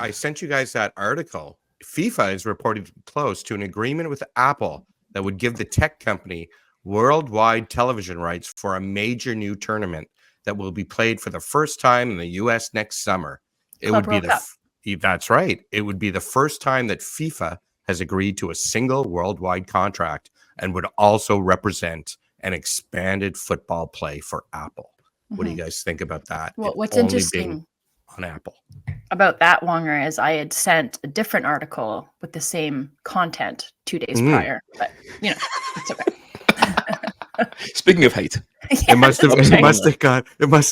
I sent you guys that article. FIFA is reported close to an agreement with Apple that would give the tech company worldwide television rights for a major new tournament that will be played for the first time in the U.S. next summer. It would be that's right. It would be the first time that FIFA has agreed to a single worldwide contract and would also represent an expanded football play for Apple. What do you guys think about that? Well, what's interesting on Apple about that, Wonger, is I had sent a different article with the same content 2 days prior, but it's okay. Speaking of hate, it must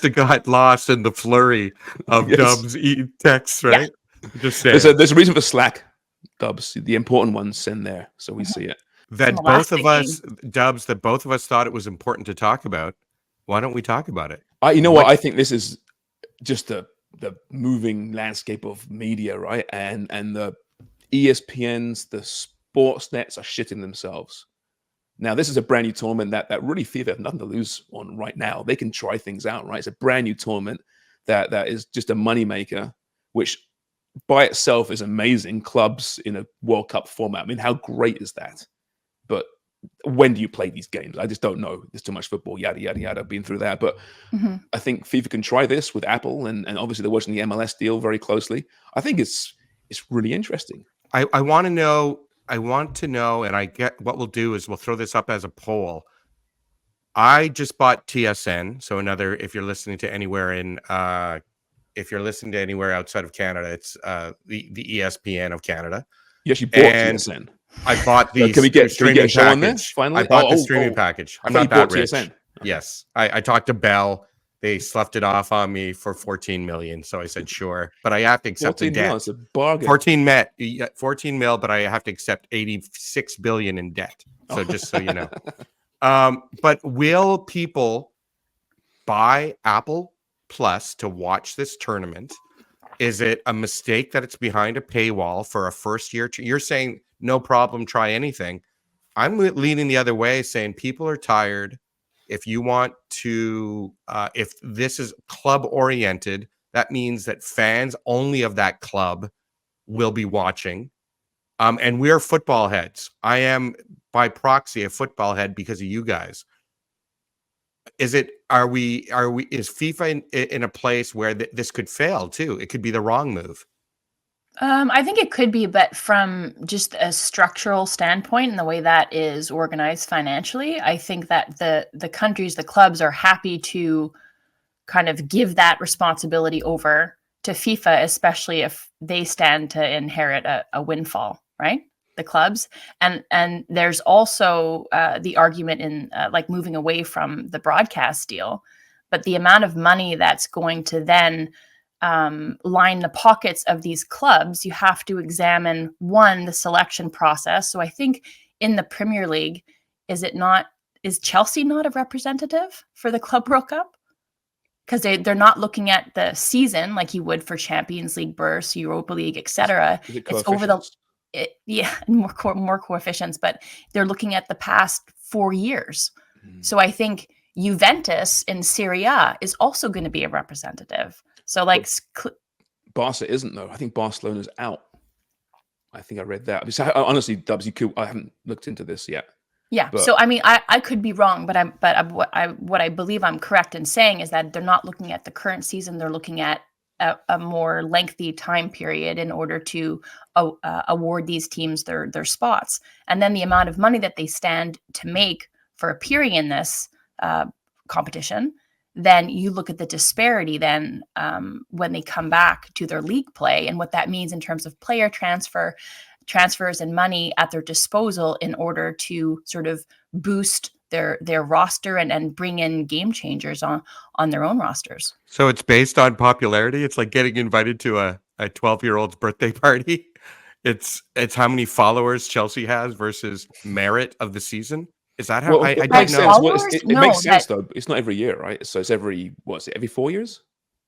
have got lost in the flurry of Dubs texts, right? Yeah. Just there's a reason for Slack, Dubs. The important ones send there, so we see it. That both of us, Dubs, thought it was important to talk about. Why don't we talk about it? What? I think this is just the moving landscape of media, right? And the ESPNs, the sports nets are shitting themselves. Now, this is a brand new tournament that really FIFA have nothing to lose on right now. They can try things out, right? It's a brand new tournament that is just a moneymaker, which by itself is amazing. Clubs in a World Cup format. I mean, how great is that? But when do you play these games? I just don't know. There's too much football, yada, yada, yada, been through that. But I think FIFA can try this with Apple, and obviously they're watching the MLS deal very closely. I think it's really interesting. I want to know, and I get what we'll do is we'll throw this up as a poll. I just bought TSN. So if you're listening to anywhere outside of Canada, it's the ESPN of Canada. You actually bought TSN. I bought the can we get a show on this finally? I bought the streaming package. I'm not that rich. TSN. Yes. I talked to Bell. They sloughed it off on me for $14 million. So I said, sure. But I have to accept the debt. It's a bargain. 14 mil, but I have to accept $86 billion in debt. So just so you know. But will people buy Apple Plus to watch this tournament? Is it a mistake that it's behind a paywall for a first year? You're saying no problem, try anything. I'm leaning the other way, saying people are tired. If you want to, if this is club oriented, that means that fans only of that club will be watching. And we're football heads. I am by proxy a football head because of you guys. Is FIFA in a place where this could fail too? It could be the wrong move. I think it could be, but from just a structural standpoint and the way that is organized financially, I think that the countries, the clubs are happy to kind of give that responsibility over to FIFA, especially if they stand to inherit a windfall, right? The clubs. And there's also the argument in like moving away from the broadcast deal, but the amount of money that's going to then line the pockets of these clubs, you have to examine the selection process. So I think in the Premier League, is Chelsea not a representative for the Club World Cup? Because they're not looking at the season like you would for Champions League bursts, Europa League, etc. It's over more coefficients, but they're looking at the past 4 years. So I think Juventus in Serie A is also going to be a representative. So like Barca isn't though. I think Barcelona's out. I think I read that. So, honestly, Dubs, I haven't looked into this yet. Yeah. So I mean, I could be wrong, but what I believe I'm correct in saying is that they're not looking at the current season. They're looking at a more lengthy time period in order to award these teams their spots, and then the amount of money that they stand to make for appearing in this competition. Then you look at the disparity then when they come back to their league play and what that means in terms of player transfers and money at their disposal in order to sort of boost their roster and bring in game changers on their own rosters. So it's based on popularity. It's like getting invited to a 12-year-old's birthday party. It's how many followers Chelsea has versus merit of the season. Is that how I don't know? It makes sense though. It's not every year, right? So it's every 4 years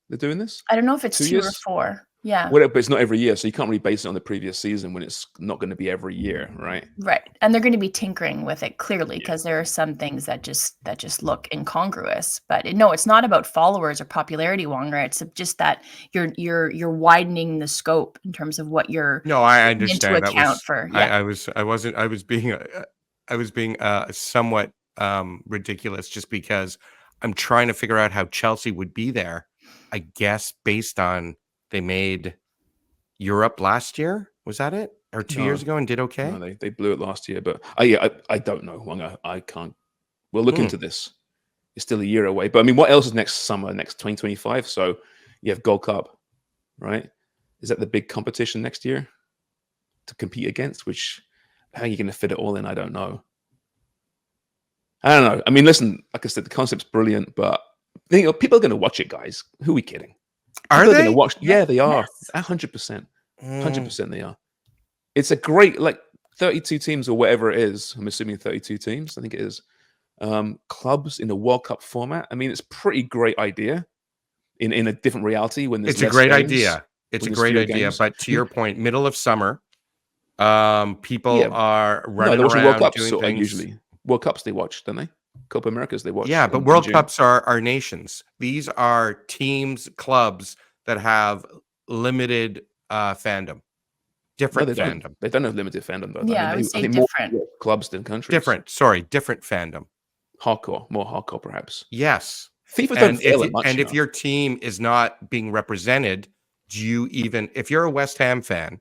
they're doing this? I don't know if it's 2 or 4. Yeah. whatever. But it's not every year, so you can't really base it on the previous season when it's not going to be every year, right? Right. And they're going to be tinkering with it clearly because there are some things that just look incongruous. But no, it's not about followers or popularity, Wonger. It's just that you're widening the scope in terms of what you're No, I taking into understand. That account was for. Yeah. I was being somewhat ridiculous just because I'm trying to figure out how Chelsea would be there. I guess based on they made Europe last year. Was that it? Or 2 years ago and did okay? No, they blew it last year. But I don't know, Wonga. I can't. We'll look into this. It's still a year away. But I mean, what else is next summer, next 2025? So you have Gold Cup, right? Is that the big competition next year to compete against? Which, how are you going to fit it all in? I don't know. I don't know. I mean, listen, like I said, the concept's brilliant, but people are going to watch it, guys. Who are we kidding? Are People they? Gonna watch? Yeah, they are. Yes. 100%. 100% they are. It's a great, 32 teams or whatever it is. I'm assuming 32 teams. I think it is. Clubs in the World Cup format. I mean, it's a pretty great idea in a different reality when there's It's a less great games, idea. It's a when there's great fewer idea. games. But to your point, middle of summer, people Yeah. are No, running they're watching World around Cups doing things. usually. World Cups they watch, don't they? Copa Americas they watch. Yeah, but in World June. Cups are nations. These are teams, clubs that have limited fandom, No, different they don't. fandom, They don't have limited fandom though. Yeah, I would say different. More clubs than countries. different. Sorry, different fandom. More hardcore, perhaps. Yes, FIFA don't fail it much. and if your team is not being represented, do you even? If you're a West Ham fan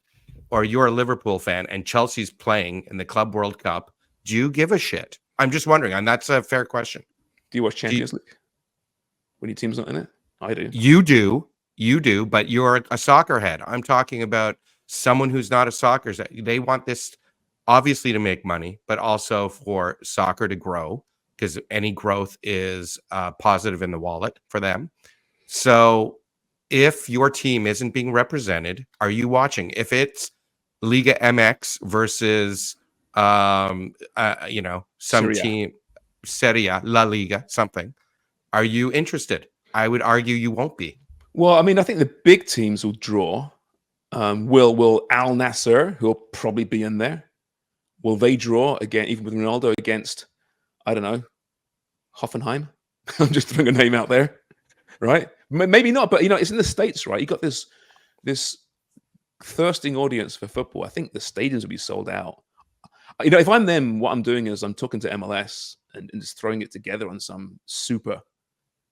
or you're a Liverpool fan and Chelsea's playing in the Club World Cup, do you give a shit? I'm just wondering, and that's a fair question. do you watch Champions League when your team's not in it? I do. You do, but you're a soccer head. I'm talking about someone who's not a soccer. They want this obviously to make money, but also for soccer to grow because any growth is positive in the wallet for them. So if your team isn't being represented, are you watching? If it's Liga MX versus some Serie A. team, Serie A, La Liga, something, are you interested? I would argue you won't be. Well, I mean, I think the big teams will draw. Will Al Nasser, who will probably be in there, will they draw again, even with Ronaldo against, I don't know, Hoffenheim? I'm just throwing a name out there, right? Maybe not, but it's in the States, right? You got this thirsting audience for football. I think the stadiums will be sold out. If I'm them, what I'm doing is I'm talking to MLS and just throwing it together on some super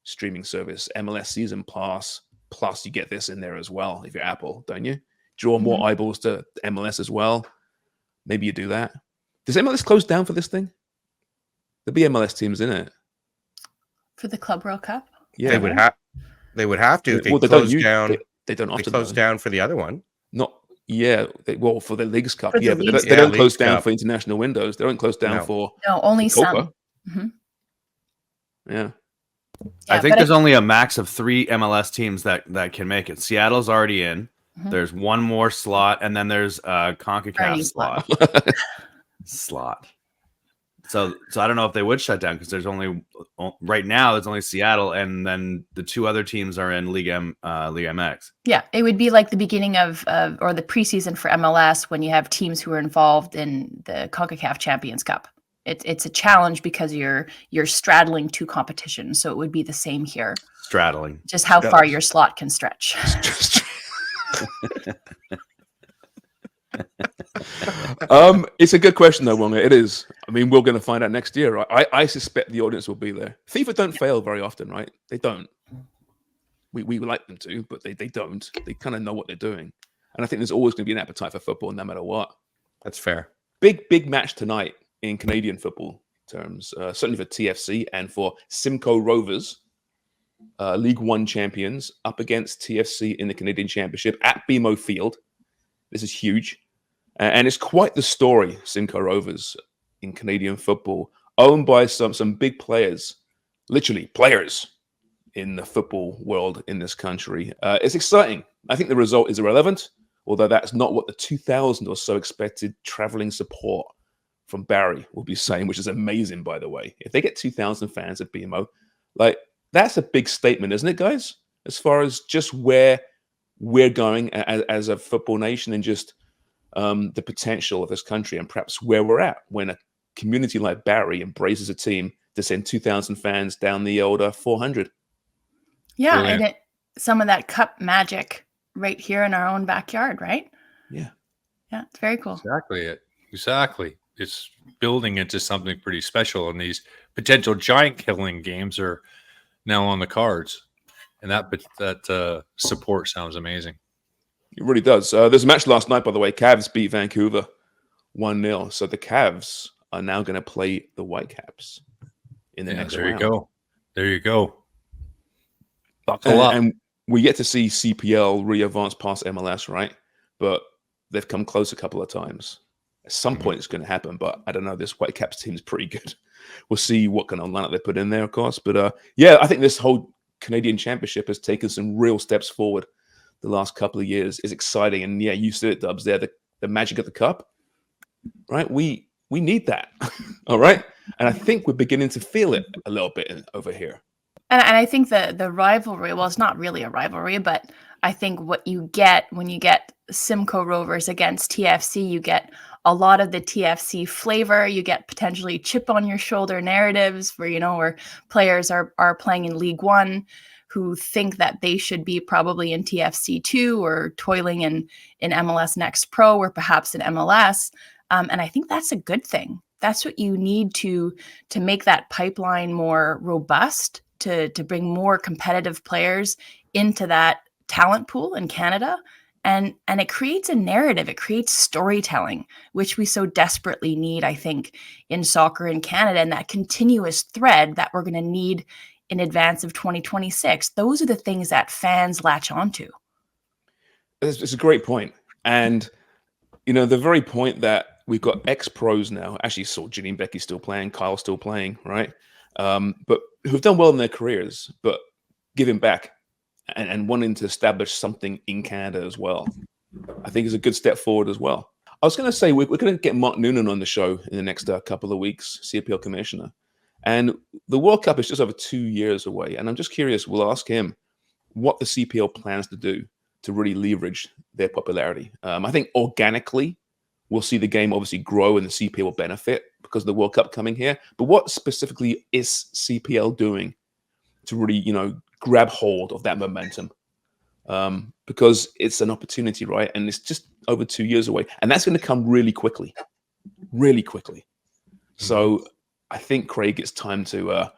streaming service, MLS Season Pass. Plus, you get this in there as well if you're Apple, don't you? Draw more eyeballs to MLS as well. Maybe you do that. Does MLS close down for this thing? There'll be MLS teams in it. For the Club World Cup? Yeah, They would have to. If they Well, close down. They don't They often close down for the other one. Not for the Leagues Cup. For the Yeah, but Leagues they don't Cup. close Leagues down Cup. for international windows. They don't close down No. for No, only Copa. some. Yeah. I think there's only a max of 3 MLS teams that can make it. Seattle's already in. There's one more slot, and then there's a CONCACAF slot. So I don't know if they would shut down because there's only right now there's only Seattle, and then the 2 other teams are in Liga MX. Yeah, it would be like the beginning of or the preseason for MLS when you have teams who are involved in the CONCACAF Champions Cup. It's a challenge because you're straddling 2 competitions, so it would be the same here. Straddling. Just how far your slot can stretch. It's a good question though, Wonga. It is. I mean, we're going to find out next year, right? I suspect the audience will be there. FIFA don't fail very often, right? They don't. We like them to, but they don't. They kind of know what they're doing, and I think there's always going to be an appetite for football, no matter what. That's fair. Big match tonight in Canadian football terms, certainly for TFC and for Simcoe Rovers, League One champions, up against TFC in the Canadian Championship at BMO Field. This is huge. And it's quite the story, Simcoe Rovers in Canadian football, owned by some big players, literally players in the football world in this country. It's exciting. I think the result is irrelevant, although that's not what the 2,000 or so expected traveling support from Barrie will be saying, which is amazing, by the way. If they get 2,000 fans at BMO, that's a big statement, isn't it, guys? As far as just where we're going as a football nation, and just the potential of this country, and perhaps where we're at when a community like Barrie embraces a team to send 2,000 fans down the old 400. Yeah, Brilliant. and some of that cup magic right here in our own backyard, right? Yeah. Yeah, it's very cool. Exactly. It's building into something pretty special, and these potential giant killing games are now on the cards, and that support sounds amazing. It really does. There's a match last night, by the way. Cavs beat Vancouver 1-0. So the Cavs are now going to play the Whitecaps in the next round. There you go. Buckle up. And we get to see CPL re-advance past MLS, right? But they've come close a couple of times. At some point, it's going to happen, but I don't know. This Whitecaps team is pretty good. We'll see what kind of lineup they put in there, of course. But yeah, I think this whole Canadian Championship has taken some real steps forward the last couple of years. Is exciting. And yeah, you said it, Dubs, there, the magic of the cup, right? We need that, all right? And I think we're beginning to feel it a little bit over here. And I think the rivalry, well, it's not really a rivalry, but I think what you get when you get Simcoe Rovers against TFC, you get a lot of the TFC flavor. You get potentially chip on your shoulder narratives where players are playing in League One who think that they should be probably in TFC 2 or toiling in MLS Next Pro or perhaps in MLS. And I think that's a good thing. That's what you need to make that pipeline more robust, to bring more competitive players into that talent pool in Canada. And it creates a narrative. It creates storytelling, which we so desperately need, I think, in soccer in Canada, and that continuous thread that we're going to need in advance of 2026. Those are the things that fans latch onto. It's a great point. And, the very point that we've got ex-pros now, actually saw Ginny and Becky still playing, Kyle still playing, right? But who've done well in their careers, but giving back and wanting to establish something in Canada as well, I think is a good step forward as well. I was going to say, we're going to get Mark Noonan on the show in the next couple of weeks, CPL commissioner. And the World Cup is just over 2 years away. And I'm just curious, we'll ask him what the CPL plans to do to really leverage their popularity. I think organically, we'll see the game obviously grow and the CPL will benefit because of the World Cup coming here. But what specifically is CPL doing to really, grab hold of that momentum? Because it's an opportunity, right? And it's just over 2 years away. And that's going to come really quickly, really quickly. So I think, Craig, it's time to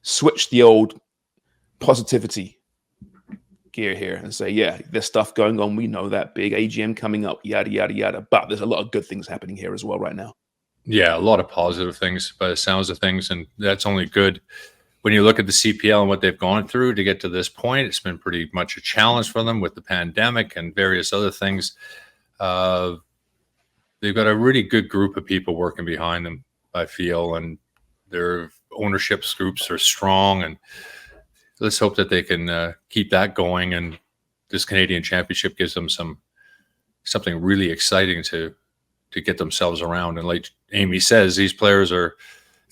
switch the old positivity gear here and say, yeah, there's stuff going on. We know that big AGM coming up, yada, yada, yada. But there's a lot of good things happening here as well right now. Yeah, a lot of positive things by the sounds of things. And that's only good. When you look at the CPL and what they've gone through to get to this point, it's been pretty much a challenge for them with the pandemic and various other things. They've got a really good group of people working behind them, I feel, and their ownership groups are strong. And let's hope that they can keep that going. And this Canadian Championship gives them something really exciting to get themselves around. And like Amy says, these players are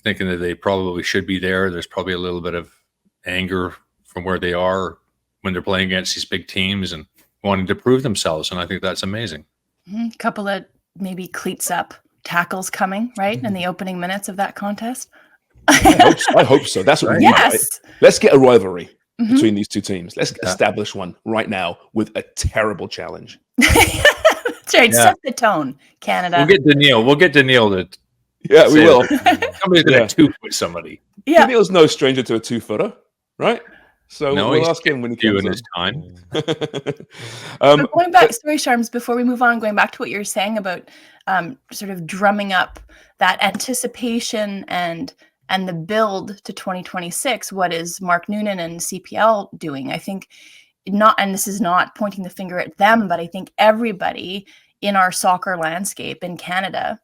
thinking that they probably should be there. There's probably a little bit of anger from where they are when they're playing against these big teams and wanting to prove themselves. And I think that's amazing. A couple of maybe cleats up tackles coming, right? In the opening minutes of that contest. I hope so. That's what we need. Yes. Right? Let's get a rivalry between these two teams. Let's establish one right now with a terrible challenge. That's right. Set the tone, Canada. We'll get Daniil to. Yeah, we will. Somebody's going to two-foot somebody. Yeah. Daniil's no stranger to a 2-footer, right? So No, we'll ask him when he comes in. his time. But going back, sorry, Sharms, before we move on, going back to what you were saying about sort of drumming up that anticipation and the build to 2026, what is Mark Noonan and CPL doing? I think and this is not pointing the finger at them, but I think everybody in our soccer landscape in Canada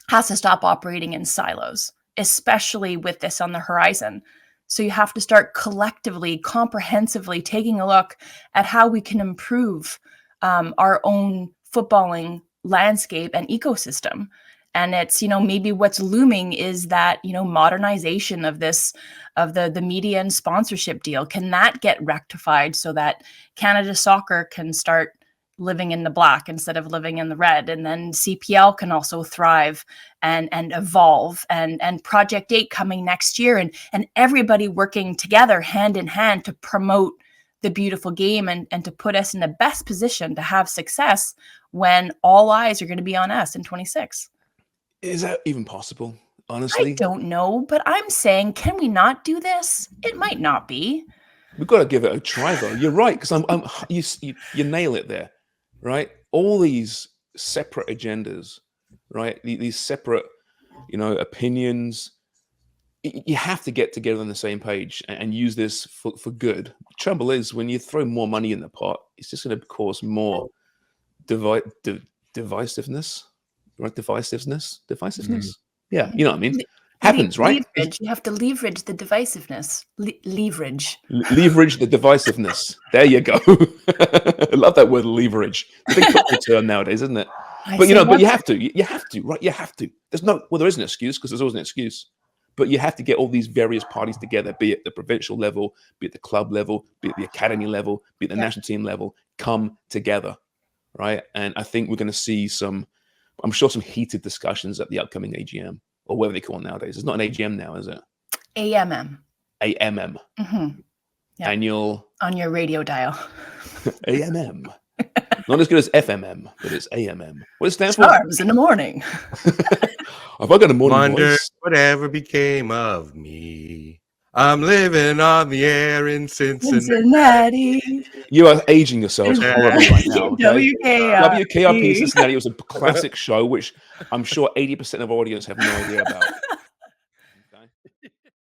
has to stop operating in silos, especially with this on the horizon. So you have to start collectively, comprehensively taking a look at how we can improve our own footballing landscape and ecosystem. And it's, maybe what's looming is that, modernization of the media and sponsorship deal. Can that get rectified so that Canada Soccer can start living in the black instead of living in the red? And then CPL can also thrive and evolve, and Project 8 coming next year, and everybody working together hand in hand to promote the beautiful game and to put us in the best position to have success when all eyes are going to be on us in 26. Is that even possible? Honestly, I don't know, but I'm saying, can we not do this? It might not be. we've got to give it a try, though. You're right, because you nail it there, right? All these separate agendas, right? These separate, opinions. You have to get together on the same page and use this for good. The trouble is, when you throw more money in the pot, it's just going to cause more divisiveness, right? Divisiveness. Yeah, you know what I mean. Happens, right? Leverage. You have to leverage the divisiveness. Leverage. Leverage the divisiveness. There you go. I love that word, leverage. It's a big football term nowadays, isn't it? But you have to, right? You have to. There is an excuse, because there's always an excuse. But you have to get all these various parties together, be it the provincial level, be it the club level, be it the academy level, be it the national team level, come together, right? And I think we're going to see some heated discussions at the upcoming AGM, or whatever they call it nowadays. It's not an AGM now, is it? AMM. AMM. Mm-hmm. Yeah. Annual. On your radio dial. AMM. Not as good as FMM, but it's AMM. What does it stand for? Charms in the morning. Have I got a morning Wonder voice? whatever became of me. I'm living on the air in Cincinnati. You are aging yourselves horribly right now. Okay? WKRP. WKRP Cincinnati was a classic show, which I'm sure 80% of our audience have no idea about.